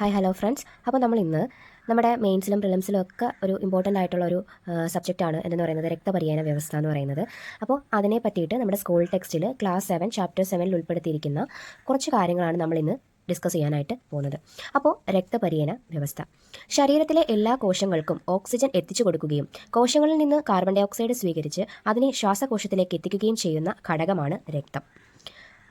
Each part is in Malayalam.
Hi hello friends. അപ്പോൾ നമ്മൾ ഇന്ന് നമ്മുടെ മെയിൻസിലും പ്രിലിംസിലും ഒക്കെ ഒരു ഇമ്പോർട്ടൻ്റ് ആയിട്ടുള്ള ഒരു സബ്ജക്റ്റാണ് എന്ന് പറയുന്നത് രക്തപര്യന വ്യവസ്ഥ എന്ന് പറയുന്നത്. അപ്പോൾ അതിനെ പറ്റിയിട്ട് നമ്മുടെ സ്കൂൾ ടെക്സ്റ്റിൽ ക്ലാസ് 7 ചാപ്റ്റർ 7 ഉൾപ്പെടുത്തിയിരിക്കുന്ന കുറച്ച് കാര്യങ്ങളാണ് നമ്മൾ ഇന്ന് ഡിസ്കസ് ചെയ്യാനായിട്ട് പോകുന്നത്. അപ്പോൾ രക്തപര്യന വ്യവസ്ഥ ശരീരത്തിലെ എല്ലാ കോശങ്ങൾക്കും ഓക്സിജൻ എത്തിച്ചു കൊടുക്കുകയും കോശങ്ങളിൽ നിന്ന് കാർബൺ ഡൈ ഓക്സൈഡ് സ്വീകരിച്ച് അതിനെ ശ്വാസകോശത്തിലേക്ക് എത്തിക്കുകയും ചെയ്യുന്ന ഘടകമാണ് രക്തം.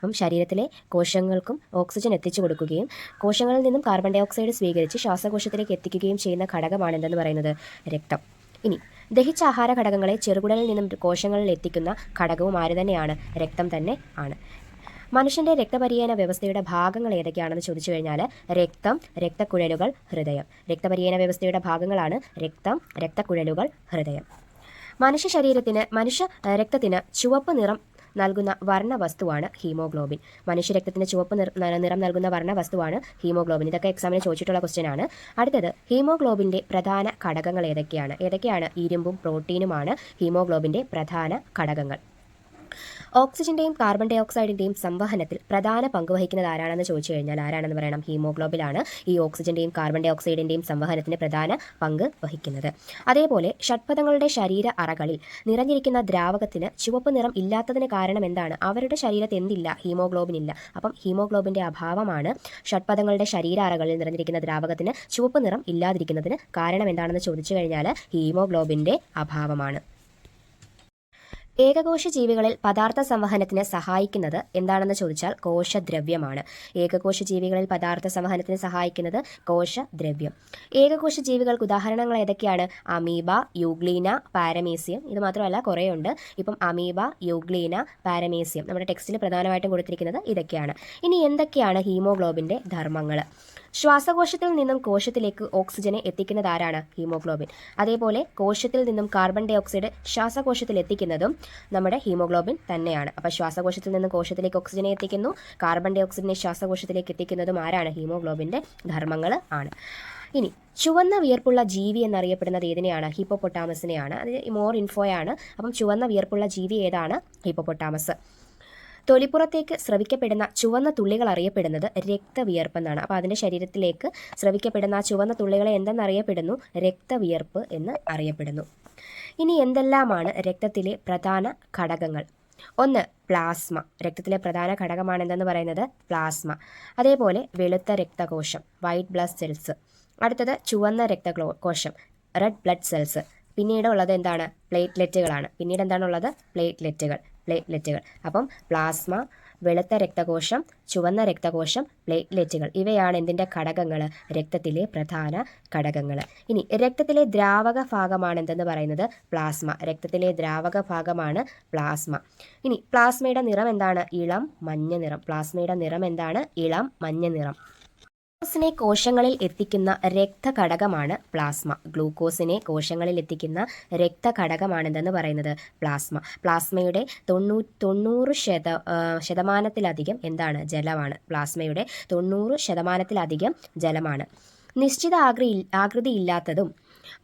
അപ്പം ശരീരത്തിലെ കോശങ്ങൾക്കും ഓക്സിജൻ എത്തിച്ചു കൊടുക്കുകയും കോശങ്ങളിൽ നിന്നും കാർബൺ ഡൈ ഓക്സൈഡ് സ്വീകരിച്ച് ശ്വാസകോശത്തിലേക്ക് എത്തിക്കുകയും ചെയ്യുന്ന ഘടകമാണ് എന്തെന്ന് പറയുന്നത് രക്തം. ഇനി ദഹിച്ച ആഹാര ഘടകങ്ങളെ ചെറുകുടലിൽ നിന്നും കോശങ്ങളിൽ എത്തിക്കുന്ന ഘടകവും ആര് തന്നെയാണ്? രക്തം തന്നെ ആണ്. മനുഷ്യൻ്റെ രക്തപര്യന വ്യവസ്ഥയുടെ ഭാഗങ്ങൾ ഏതൊക്കെയാണെന്ന് ചോദിച്ചു കഴിഞ്ഞാൽ രക്തം, രക്തക്കുഴലുകൾ, ഹൃദയം. രക്തപര്യന വ്യവസ്ഥയുടെ ഭാഗങ്ങളാണ് രക്തം, രക്തക്കുഴലുകൾ, ഹൃദയം. മനുഷ്യ രക്തത്തിന് ചുവപ്പ് നിറം നൽകുന്ന വർണ്ണവസ്തുവാണ് ഹീമോഗ്ലോബിൻ. മനുഷ്യരക്തത്തിന് ചുവപ്പ് നിറം നൽകുന്ന വർണ്ണവസ്തുവാണ് ഹീമോഗ്ലോബിൻ. ഇതൊക്കെ എക്സാമിന് ചോദിച്ചിട്ടുള്ള ക്വസ്റ്റ്യൻ ആണ്. അടുത്തത് ഹീമോഗ്ലോബിൻ്റെ പ്രധാന ഘടകങ്ങൾ ഏതൊക്കെയാണ്? ഇരുമ്പും പ്രോട്ടീനുമാണ് ഹീമോഗ്ലോബിൻ്റെ പ്രധാന ഘടകങ്ങൾ. ഓക്സിജന്റെയും കാർബൺ ഡൈ ഓക്സൈഡിന്റെയും സംവഹനത്തിൽ പ്രധാന പങ്ക് വഹിക്കുന്നത് ആരാണെന്ന് ചോദിച്ചു കഴിഞ്ഞാൽ ആരാണെന്ന് പറയണം? ഹീമോഗ്ലോബിനാണ് ഈ ഓക്സിജന്റെയും കാർബൺ ഡൈ ഓക്സൈഡിന്റെയും സംവഹനത്തിന് പ്രധാന പങ്ക് വഹിക്കുന്നത്. അതേപോലെ ഷഡ്പദങ്ങളുടെ ശരീര അറകളിൽ നിറഞ്ഞിരിക്കുന്ന ദ്രാവകത്തിന് ചുവപ്പ് നിറം ഇല്ലാത്തതിന് കാരണം എന്താണ്? അവരുടെ ശരീരത്തിൽ എന്തില്ല? ഹീമോഗ്ലോബിൻ ഇല്ല. അപ്പം ഹീമോഗ്ലോബിന്റെ അഭാവമാണ് ഷഡ്പദങ്ങളുടെ ശരീര അറകളിൽ നിറഞ്ഞിരിക്കുന്ന ദ്രാവകത്തിന് ചുവപ്പ് നിറം ഇല്ലാതിരിക്കുന്നതിന് കാരണം എന്താണെന്ന് ചോദിച്ചു കഴിഞ്ഞാൽ ഹീമോഗ്ലോബിന്റെ അഭാവമാണ്. ഏകകോശ ജീവികളിൽ പദാർത്ഥ സംവഹനത്തിന് സഹായിക്കുന്നത് എന്താണെന്ന് ചോദിച്ചാൽ കോശദ്രവ്യമാണ്. ഏകകോശ ജീവികളിൽ പദാർത്ഥ സംവഹനത്തിന് സഹായിക്കുന്നത് കോശദ്രവ്യം. ഏകകോശ ജീവികൾക്ക് ഉദാഹരണങ്ങൾ ഏതൊക്കെയാണ്? Amoeba, euglena, paramecium. ഇത് മാത്രമല്ല കുറേയുണ്ട്. ഇപ്പം അമീബ, യൂഗ്ലീന, പാരമീസിയം നമ്മുടെ ടെക്സ്റ്റിൽ പ്രധാനമായിട്ടും കൊടുത്തിരിക്കുന്നത് ഇതൊക്കെയാണ്. ഇനി എന്തൊക്കെയാണ് ഹീമോഗ്ലോബിൻ്റെ ധർമ്മങ്ങൾ? ശ്വാസകോശത്തിൽ നിന്നും കോശത്തിലേക്ക് ഓക്സിജനെ എത്തിക്കുന്നത് ആരാണ്? ഹീമോഗ്ലോബിൻ. അതേപോലെ കോശത്തിൽ നിന്നും കാർബൺ ഡൈ ഓക്സൈഡ് ശ്വാസകോശത്തിൽ എത്തിക്കുന്നതും നമ്മുടെ ഹീമോഗ്ലോബിൻ തന്നെയാണ്. അപ്പോൾ ശ്വാസകോശത്തിൽ നിന്നും കോശത്തിലേക്ക് ഓക്സിജനെ എത്തിക്കുന്നു, കാർബൺ ഡൈ ഓക്സൈഡിനെ ശ്വാസകോശത്തിലേക്ക് എത്തിക്കുന്നതും ആരാണ്? ഹീമോഗ്ലോബിൻ്റെ ധർമ്മങ്ങൾ ആണ്. ഇനി ചുവന്ന വിയർപ്പുള്ള ജീവി എന്നറിയപ്പെടുന്നത് ഏതിനെയാണ്? ഹിപ്പോപ്പൊട്ടാമസിനെയാണ്. അത് മോർ ഇൻഫോയാണ്. അപ്പം ചുവന്ന വിയർപ്പുള്ള ജീവി ഏതാണ്? ഹിപ്പോപ്പൊട്ടാമസ്. തൊലിപ്പുറത്തേക്ക് സ്രവിക്കപ്പെടുന്ന ചുവന്ന തുള്ളികൾ അറിയപ്പെടുന്നത് രക്തവിയർപ്പ് എന്നാണ്. അപ്പോൾ അതിൻ്റെ ശരീരത്തിലേക്ക് സ്രവിക്കപ്പെടുന്ന ആ ചുവന്ന തുള്ളികളെ എന്തെന്നറിയപ്പെടുന്നു? രക്തവിയർപ്പ് എന്ന് അറിയപ്പെടുന്നു. ഇനി എന്തെല്ലാമാണ് രക്തത്തിലെ പ്രധാന ഘടകങ്ങൾ? ഒന്ന് പ്ലാസ്മ. രക്തത്തിലെ പ്രധാന ഘടകമാണ് എന്തെന്ന് പറയുന്നത് പ്ലാസ്മ. അതേപോലെ വെളുത്ത രക്തകോശം, വൈറ്റ് ബ്ലഡ് സെൽസ്. അടുത്തത് ചുവന്ന രക്തകോശം, റെഡ് ബ്ലഡ് സെൽസ്. പിന്നീട് ഉള്ളത് എന്താണ്? പ്ലേറ്റ്ലെറ്റുകളാണ്. പിന്നീട് എന്താണുള്ളത്? പ്ലേറ്റ്ലെറ്റുകൾ. അപ്പം പ്ലാസ്മ, വെളുത്ത രക്തകോശം, ചുവന്ന രക്തകോശം, പ്ലേറ്റ്ലെറ്റുകൾ. ഇവയാണ് എന്തിൻ്റെ ഘടകങ്ങൾ? രക്തത്തിലെ പ്രധാന ഘടകങ്ങൾ. ഇനി രക്തത്തിലെ ദ്രാവക ഭാഗമാണ് എന്തെന്ന് പറയുന്നത്? പ്ലാസ്മ. രക്തത്തിലെ ദ്രാവക ഭാഗമാണ് പ്ലാസ്മ. ഇനി പ്ലാസ്മയുടെ നിറം എന്താണ്? ഇളം മഞ്ഞ നിറം. പ്ലാസ്മയുടെ നിറം എന്താണ്? ഇളം മഞ്ഞ നിറം. ഗ്ലൂക്കോസിനെ കോശങ്ങളിൽ എത്തിക്കുന്ന രക്തഘടകമാണ് പ്ലാസ്മ. ഗ്ലൂക്കോസിനെ കോശങ്ങളിൽ എത്തിക്കുന്ന രക്തഘടകമാണെന്തെന്ന് പറയുന്നത് പ്ലാസ്മ. പ്ലാസ്മയുടെ 90% എന്താണ്? ജലമാണ്. പ്ലാസ്മയുടെ 90% ജലമാണ്. നിശ്ചിത ആകൃതിയില്ലാത്തതും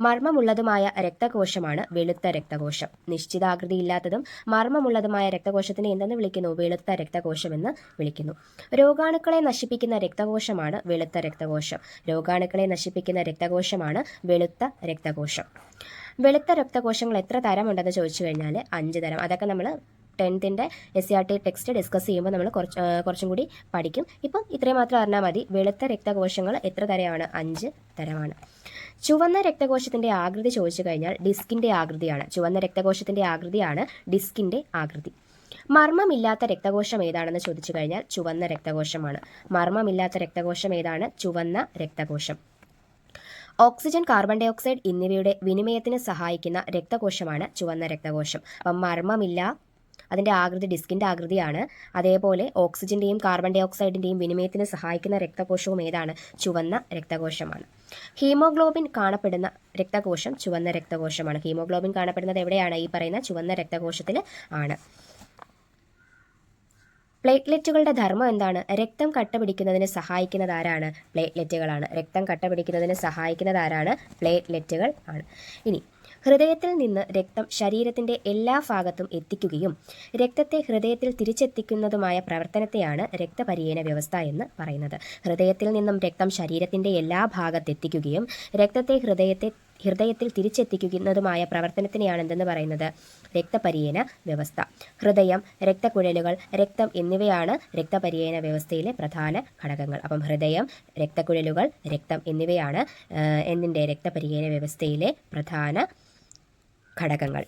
മർമ്മമുള്ളതുമായ രക്തകോശമാണ് വെളുത്ത രക്തകോശം. നിശ്ചിതാകൃതിയില്ലാത്തതും മർമ്മമുള്ളതുമായ രക്തകോശത്തിനെ എന്തെന്ന് വിളിക്കുന്നു? വെളുത്ത രക്തകോശം എന്ന് വിളിക്കുന്നു. രോഗാണുക്കളെ നശിപ്പിക്കുന്ന രക്തകോശമാണ് വെളുത്ത രക്തകോശം. രോഗാണുക്കളെ നശിപ്പിക്കുന്ന രക്തകോശമാണ് വെളുത്ത രക്തകോശം. വെളുത്ത രക്തകോശങ്ങൾ എത്ര തരമുണ്ടെന്ന് ചോദിച്ചു കഴിഞ്ഞാൽ 5 തരം. അതൊക്കെ നമ്മൾ 10th SCERT ടെക്സ്റ്റ് ഡിസ്കസ് ചെയ്യുമ്പോൾ നമ്മൾ കുറച്ചും കൂടി പഠിക്കും. ഇപ്പം ഇത്രയും മാത്രം അറിഞ്ഞാൽ മതി. വെളുത്ത രക്തകോശങ്ങൾ എത്ര തരമാണ്? 5 തരമാണ്. ചുവന്ന രക്തകോശത്തിൻ്റെ ആകൃതി ചോദിച്ചു കഴിഞ്ഞാൽ ഡിസ്കിൻ്റെ ആകൃതിയാണ്. ചുവന്ന രക്തകോശത്തിൻ്റെ ആകൃതിയാണ് ഡിസ്കിൻ്റെ ആകൃതി. മർമ്മമില്ലാത്ത രക്തകോശം ഏതാണെന്ന് ചോദിച്ചു കഴിഞ്ഞാൽ ചുവന്ന രക്തകോശമാണ്. മർമ്മമില്ലാത്ത രക്തകോശം ഏതാണ്? ചുവന്ന രക്തകോശം. ഓക്സിജൻ, കാർബൺ ഡൈ ഓക്സൈഡ് എന്നിവയുടെ വിനിമയത്തിന് സഹായിക്കുന്ന രക്തകോശമാണ് ചുവന്ന രക്തകോശം. അപ്പം മർമ്മമില്ല, അതിൻ്റെ ആകൃതി ഡിസ്കിൻ്റെ ആകൃതിയാണ്. അതേപോലെ ഓക്സിജൻ്റെയും കാർബൺ ഡൈ ഓക്സൈഡിൻ്റെയും വിനിമയത്തിന് സഹായിക്കുന്ന രക്തകോശവും ഏതാണ്? ചുവന്ന രക്തകോശമാണ്. ഹീമോഗ്ലോബിൻ കാണപ്പെടുന്ന രക്തകോശം ചുവന്ന രക്തകോശമാണ്. ഹീമോഗ്ലോബിൻ കാണപ്പെടുന്നത് എവിടെയാണ്? ഈ പറയുന്ന ചുവന്ന രക്തകോശത്തിൽ ആണ്. പ്ലേറ്റ്ലെറ്റുകളുടെ ധർമ്മം എന്താണ്? രക്തം കട്ടപിടിക്കുന്നതിന് സഹായിക്കുന്നത് ആരാണ്? പ്ലേറ്റ്ലെറ്റുകളാണ്. രക്തം കട്ടപിടിക്കുന്നതിന് സഹായിക്കുന്നത് ആരാണ്? പ്ലേറ്റ്ലെറ്റുകൾ ആണ്. ഇനി ഹൃദയത്തിൽ നിന്ന് രക്തം ശരീരത്തിൻ്റെ എല്ലാ ഭാഗത്തും എത്തിക്കുകയും രക്തത്തെ ഹൃദയത്തിൽ തിരിച്ചെത്തിക്കുന്നതുമായ പ്രവർത്തനത്തെയാണ് രക്തപര്യന വ്യവസ്ഥ എന്ന് പറയുന്നത്. ഹൃദയത്തിൽ നിന്നും രക്തം ശരീരത്തിൻ്റെ എല്ലാ ഭാഗത്തെത്തിക്കുകയും രക്തത്തെ ഹൃദയത്തിൽ തിരിച്ചെത്തിക്കുന്നതുമായ പ്രവർത്തനത്തിനെയാണ് എന്തെന്ന് പറയുന്നത്? രക്തപര്യന വ്യവസ്ഥ. ഹൃദയം, രക്തക്കുഴലുകൾ, രക്തം എന്നിവയാണ് രക്തപര്യന വ്യവസ്ഥയിലെ പ്രധാന ഘടകങ്ങൾ. അപ്പം ഹൃദയം, രക്തക്കുഴലുകൾ, രക്തം എന്നിവയാണ് രക്തപര്യന വ്യവസ്ഥയിലെ പ്രധാന ഘടകങ്ങൾ.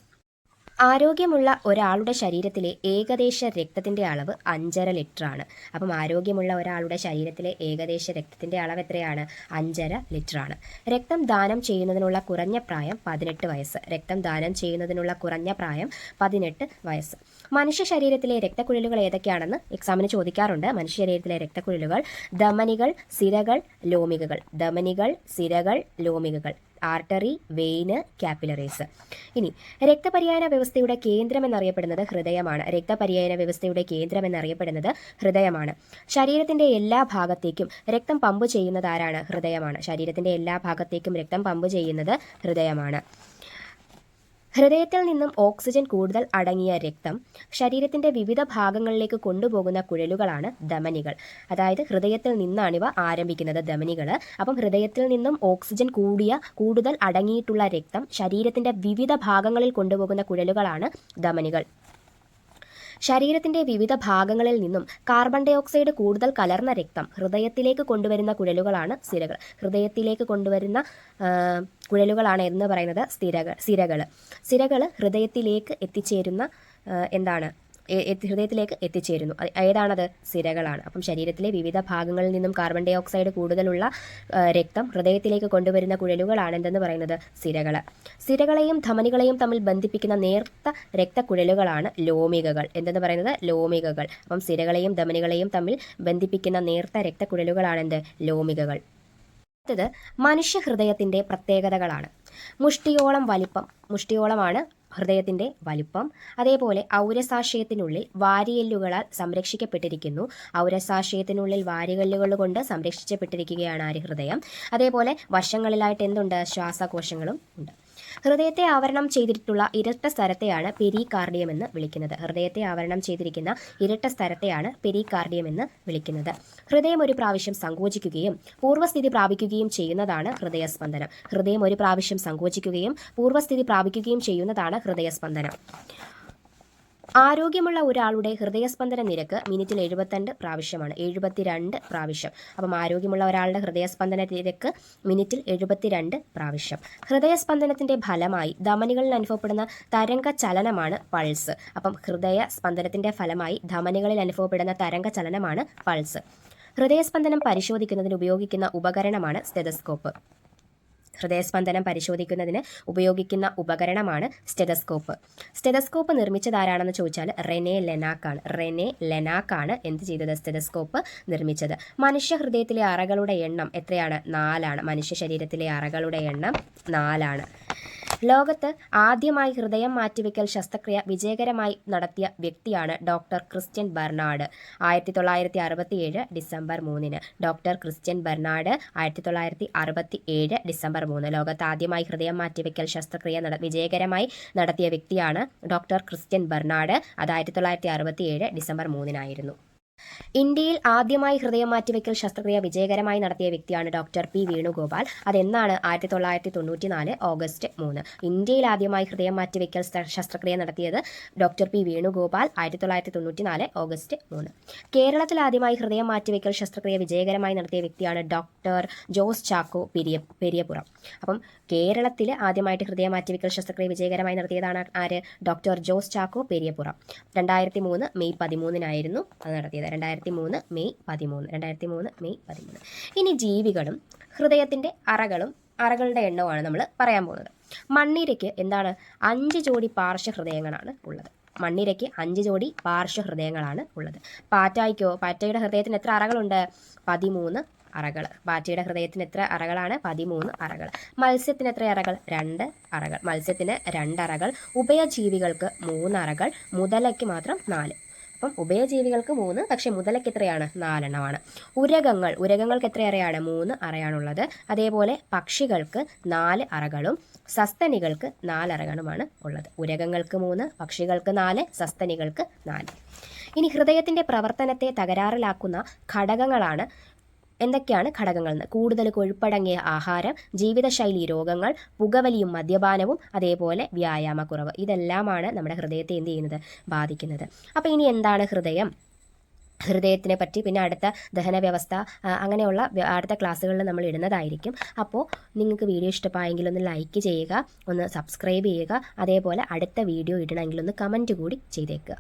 ആരോഗ്യമുള്ള ഒരാളുടെ ശരീരത്തിലെ ഏകദേശ രക്തത്തിൻ്റെ അളവ് 5.5 ലിറ്ററാണ്. അപ്പം ആരോഗ്യമുള്ള ഒരാളുടെ ശരീരത്തിലെ ഏകദേശ രക്തത്തിൻ്റെ അളവ് എത്രയാണ്? 5.5 ലിറ്ററാണ്. രക്തം ദാനം ചെയ്യുന്നതിനുള്ള കുറഞ്ഞ പ്രായം 18 വയസ്സ്. രക്തം ദാനം ചെയ്യുന്നതിനുള്ള കുറഞ്ഞ പ്രായം 18 വയസ്സ്. മനുഷ്യ ശരീരത്തിലെ രക്തക്കുഴലുകൾ ഏതൊക്കെയാണെന്ന് എക്സാമിന് ചോദിക്കാറുണ്ട്. മനുഷ്യ ശരീരത്തിലെ രക്തക്കുഴലുകൾ ധമനികൾ, സിരകൾ, ലോമികകൾ. ധമനികൾ, സിരകൾ, ലോമികകൾ. Artery, Wayne, capillaries. ഇനി രക്തപര്യന വ്യവസ്ഥയുടെ കേന്ദ്രം എന്നറിയപ്പെടുന്നത് ഹൃദയമാണ്. രക്തപര്യന വ്യവസ്ഥയുടെ കേന്ദ്രം എന്നറിയപ്പെടുന്നത് ഹൃദയമാണ്. ശരീരത്തിൻ്റെ എല്ലാ ഭാഗത്തേക്കും രക്തം പമ്പ് ചെയ്യുന്നത് ആരാണ്? ഹൃദയമാണ്. ശരീരത്തിൻ്റെ എല്ലാ ഭാഗത്തേക്കും രക്തം പമ്പ് ചെയ്യുന്നത് ഹൃദയമാണ്. ഹൃദയത്തിൽ നിന്നും ഓക്സിജൻ കൂടുതൽ അടങ്ങിയ രക്തം ശരീരത്തിൻ്റെ വിവിധ ഭാഗങ്ങളിലേക്ക് കൊണ്ടുപോകുന്ന കുഴലുകളാണ് ധമനികൾ. അതായത് ഹൃദയത്തിൽ നിന്നാണിവ ആരംഭിക്കുന്നത്, ധമനികൾ. അപ്പം ഹൃദയത്തിൽ നിന്നും ഓക്സിജൻ കൂടുതൽ അടങ്ങിയിട്ടുള്ള രക്തം ശരീരത്തിൻ്റെ വിവിധ ഭാഗങ്ങളിൽ കൊണ്ടുപോകുന്ന കുഴലുകളാണ് ധമനികൾ. ശരീരത്തിൻ്റെ വിവിധ ഭാഗങ്ങളിൽ നിന്നും കാർബൺ ഡൈ ഓക്സൈഡ് കൂടുതൽ കലർന്ന രക്തം ഹൃദയത്തിലേക്ക് കൊണ്ടുവരുന്ന കുഴലുകളാണ് സിരകൾ. ഹൃദയത്തിലേക്ക് കൊണ്ടുവരുന്ന കുഴലുകളാണ് എന്ന് പറയുന്നത് സിരകൾ. സിരകൾ ഹൃദയത്തിലേക്ക് എത്തിച്ചേരുന്ന ഹൃദയത്തിലേക്ക് എത്തിച്ചേരുന്നു. ഏതാണത്? സിരകളാണ്. അപ്പം ശരീരത്തിലെ വിവിധ ഭാഗങ്ങളിൽ നിന്നും കാർബൺ ഡൈ ഓക്സൈഡ് കൂടുതലുള്ള രക്തം ഹൃദയത്തിലേക്ക് കൊണ്ടുവരുന്ന കുഴലുകളാണ് എന്തെന്ന് പറയുന്നത്? സിരകൾ. സിരകളെയും ധമനികളെയും തമ്മിൽ ബന്ധിപ്പിക്കുന്ന നേർത്ത രക്തക്കുഴലുകളാണ് ലോമികകൾ. എന്തെന്ന് പറയുന്നത്? ലോമികകൾ. അപ്പം സിരകളെയും ധമനികളെയും തമ്മിൽ ബന്ധിപ്പിക്കുന്ന നേർത്ത രക്തക്കുഴലുകളാണ് ലോമികകൾ. അടുത്തത് മനുഷ്യ ഹൃദയത്തിൻ്റെ പ്രത്യേകതകളാണ്. മുഷ്ടിയോളം വലിപ്പം. മുഷ്ടിയോളമാണ് ഹൃദയത്തിൻ്റെ വലിപ്പം. അതേപോലെ ഔരസാശയത്തിനുള്ളിൽ വാരിയെല്ലുകളാൽ സംരക്ഷിക്കപ്പെട്ടിരിക്കുന്നു. ഔരസാശയത്തിനുള്ളിൽ വാരിയെല്ലുകൾ കൊണ്ട് സംരക്ഷിക്കപ്പെട്ടിരിക്കുകയാണ് ഹൃദയം. അതേപോലെ വശങ്ങളിലായിട്ട് എന്തുണ്ട്? ശ്വാസകോശങ്ങളും ഉണ്ട്. ഹൃദയത്തെ ആവരണം ചെയ്തിട്ടുള്ള ഇരട്ട സ്ഥലത്തെയാണ് പെരികാർഡിയം എന്ന് വിളിക്കുന്നത്. ഹൃദയത്തെ ആവരണം ചെയ്തിരിക്കുന്ന ഇരട്ട സ്ഥലത്തെയാണ് പെരികാർഡിയം എന്ന് വിളിക്കുന്നത്. ഹൃദയം ഒരു പ്രാവശ്യം സങ്കോചിക്കുകയും പൂർവ്വസ്ഥിതി പ്രാപിക്കുകയും ചെയ്യുന്നതാണ് ഹൃദയസ്പന്ദനം. ഹൃദയം ഒരു പ്രാവശ്യം സങ്കോചിക്കുകയും പൂർവ്വസ്ഥിതി പ്രാപിക്കുകയും ചെയ്യുന്നതാണ് ഹൃദയസ്പന്ദനം. ആരോഗ്യമുള്ള ഒരാളുടെ ഹൃദയസ്പന്ദന നിരക്ക് മിനിറ്റിൽ 72 പ്രാവശ്യമാണ്. 72 പ്രാവശ്യം. അപ്പം ആരോഗ്യമുള്ള ഒരാളുടെ ഹൃദയസ്പന്ദന നിരക്ക് മിനിറ്റിൽ 72 പ്രാവശ്യം. ഹൃദയസ്പന്ദനത്തിൻ്റെ ഫലമായി ധമനികളിൽ അനുഭവപ്പെടുന്ന തരംഗ ചലനമാണ് പൾസ്. അപ്പം ഹൃദയ സ്പന്ദനത്തിൻ്റെ ഫലമായി ധമനികളിൽ അനുഭവപ്പെടുന്ന തരംഗ ചലനമാണ് പൾസ്. ഹൃദയസ്പന്ദനം പരിശോധിക്കുന്നതിന് ഉപയോഗിക്കുന്ന ഉപകരണമാണ് സ്റ്റെതസ്കോപ്പ്. ഹൃദയസ്പന്ദനം പരിശോധിക്കുന്നതിന് ഉപയോഗിക്കുന്ന ഉപകരണമാണ് സ്റ്റെതസ്കോപ്പ്. സ്റ്റെതസ്കോപ്പ് നിർമ്മിച്ചതാരാണെന്ന് ചോദിച്ചാൽ റെനെ ലെനാക്കാണ്. റെനെ ലെനാക്കാണ് എന്ത് ചെയ്തത്? സ്റ്റെതസ്കോപ്പ് നിർമ്മിച്ചത്. മനുഷ്യ ഹൃദയത്തിലെ അറകളുടെ എണ്ണം എത്രയാണ്? 4ആണ്. മനുഷ്യ ശരീരത്തിലെ അറകളുടെ എണ്ണം 4ആണ്. ലോകത്ത് ആദ്യമായി ഹൃദയം മാറ്റിവെക്കൽ ശസ്ത്രക്രിയ വിജയകരമായി നടത്തിയ വ്യക്തിയാണ് doctor Christian Bernard. 1967 December 3. Doctor Christian Bernard 1967 December 3. ലോകത്ത് ആദ്യമായി ഹൃദയം മാറ്റിവെക്കൽ ശസ്ത്രക്രിയ വിജയകരമായി നടത്തിയ വ്യക്തിയാണ് ഡോക്ടർ ക്രിസ്റ്റ്യൻ ബർണാഡ്. അത് 1967 ഡിസംബർ 3 ഇന്ത്യയിൽ ആദ്യമായി ഹൃദയം മാറ്റിവെക്കൽ ശസ്ത്രക്രിയ വിജയകരമായി നടത്തിയ വ്യക്തിയാണ് ഡോക്ടർ പി വേണുഗോപാൽ. അതെന്നാണ്? 1994 ഓഗസ്റ്റ് 3. ഇന്ത്യയിൽ ആദ്യമായി ഹൃദയം മാറ്റിവെക്കൽ ശസ്ത്രക്രിയ നടത്തിയത് ഡോക്ടർ പി വേണുഗോപാൽ 1994 ഓഗസ്റ്റ് 3. കേരളത്തിൽ ആദ്യമായി ഹൃദയം മാറ്റിവെക്കൽ ശസ്ത്രക്രിയ വിജയകരമായി നടത്തിയ വ്യക്തിയാണ് ഡോക്ടർ ജോസ് ചാക്കോ പെരിയപുറം. അപ്പം കേരളത്തിൽ ആദ്യമായിട്ട് ഹൃദയം മാറ്റിവെക്കൽ ശസ്ത്രക്രിയ വിജയകരമായി നടത്തിയതാണ് ആര്? ഡോക്ടർ ജോസ് ചാക്കോ പെരിയപുറം. 2003 മെയ് 13 അത് നടത്തിയത്. 2003 മെയ് 13. ഇനി ജീവികളും ഹൃദയത്തിൻ്റെ അറകളുടെ എണ്ണമാണ് നമ്മൾ പറയാൻ പോകുന്നത്. മണ്ണിരയ്ക്ക് എന്താണ്? 5 ജോഡി പാർശ്വഹൃദയങ്ങളാണ് ഉള്ളത്. മണ്ണിരയ്ക്ക് 5 ജോഡി പാർശ്വഹൃദയങ്ങളാണ് ഉള്ളത്. പാറ്റയുടെ ഹൃദയത്തിന് എത്ര അറകളുണ്ട്? 13 അറകൾ. പാറ്റയുടെ ഹൃദയത്തിന് എത്ര അറകളാണ്? 13 അറകൾ. മത്സ്യത്തിന് എത്ര അറകൾ? 2 അറകൾ. മത്സ്യത്തിന് 2 അറകൾ. ഉഭയജീവികൾക്ക് 3 അറകൾ. മുതലയ്ക്ക് മാത്രം 4. അപ്പം ഉഭയജീവികൾക്ക് 3, പക്ഷേ മുതലയ്ക്ക് എത്രയാണ്? 4 എണ്ണമാണ്. ഉരകങ്ങൾക്ക് എത്ര അറയാണ്? 3 അറയാണുള്ളത്. അതേപോലെ പക്ഷികൾക്ക് 4 അറകളും സസ്തനികൾക്ക് 4 അറകളുമാണ് ഉള്ളത്. ഉരകങ്ങൾക്ക് 3, പക്ഷികൾക്ക് 4, സസ്തനികൾക്ക് 4. ഇനി ഹൃദയത്തിൻ്റെ പ്രവർത്തനത്തെ തകരാറിലാക്കുന്ന ഘടകങ്ങളാണ്. എന്തൊക്കെയാണ് ഘടകങ്ങൾ എന്ന്? കൂടുതൽ കൊഴുപ്പടങ്ങിയ ആഹാരം, ജീവിതശൈലി രോഗങ്ങൾ, പുകവലിയും മദ്യപാനവും, അതേപോലെ വ്യായാമക്കുറവ്. ഇതെല്ലാമാണ് നമ്മുടെ ഹൃദയത്തെ എന്ത് ചെയ്യുന്നത്? ബാധിക്കുന്നത്. അപ്പോൾ ഇനി എന്താണ് ഹൃദയം? ഹൃദയത്തിനെ പറ്റി പിന്നെ അടുത്ത ദഹന വ്യവസ്ഥ അങ്ങനെയുള്ള അടുത്ത ക്ലാസ്സുകളിൽ നമ്മൾ ഇടുന്നതായിരിക്കും. അപ്പോൾ നിങ്ങൾക്ക് വീഡിയോ ഇഷ്ടമായെങ്കിൽ ഒന്ന് ലൈക്ക് ചെയ്യുക, ഒന്ന് സബ്സ്ക്രൈബ് ചെയ്യുക, അതേപോലെ അടുത്ത വീഡിയോ ഇടണമെങ്കിൽ ഒന്ന് കമൻറ്റ് കൂടി ചെയ്തേക്കുക.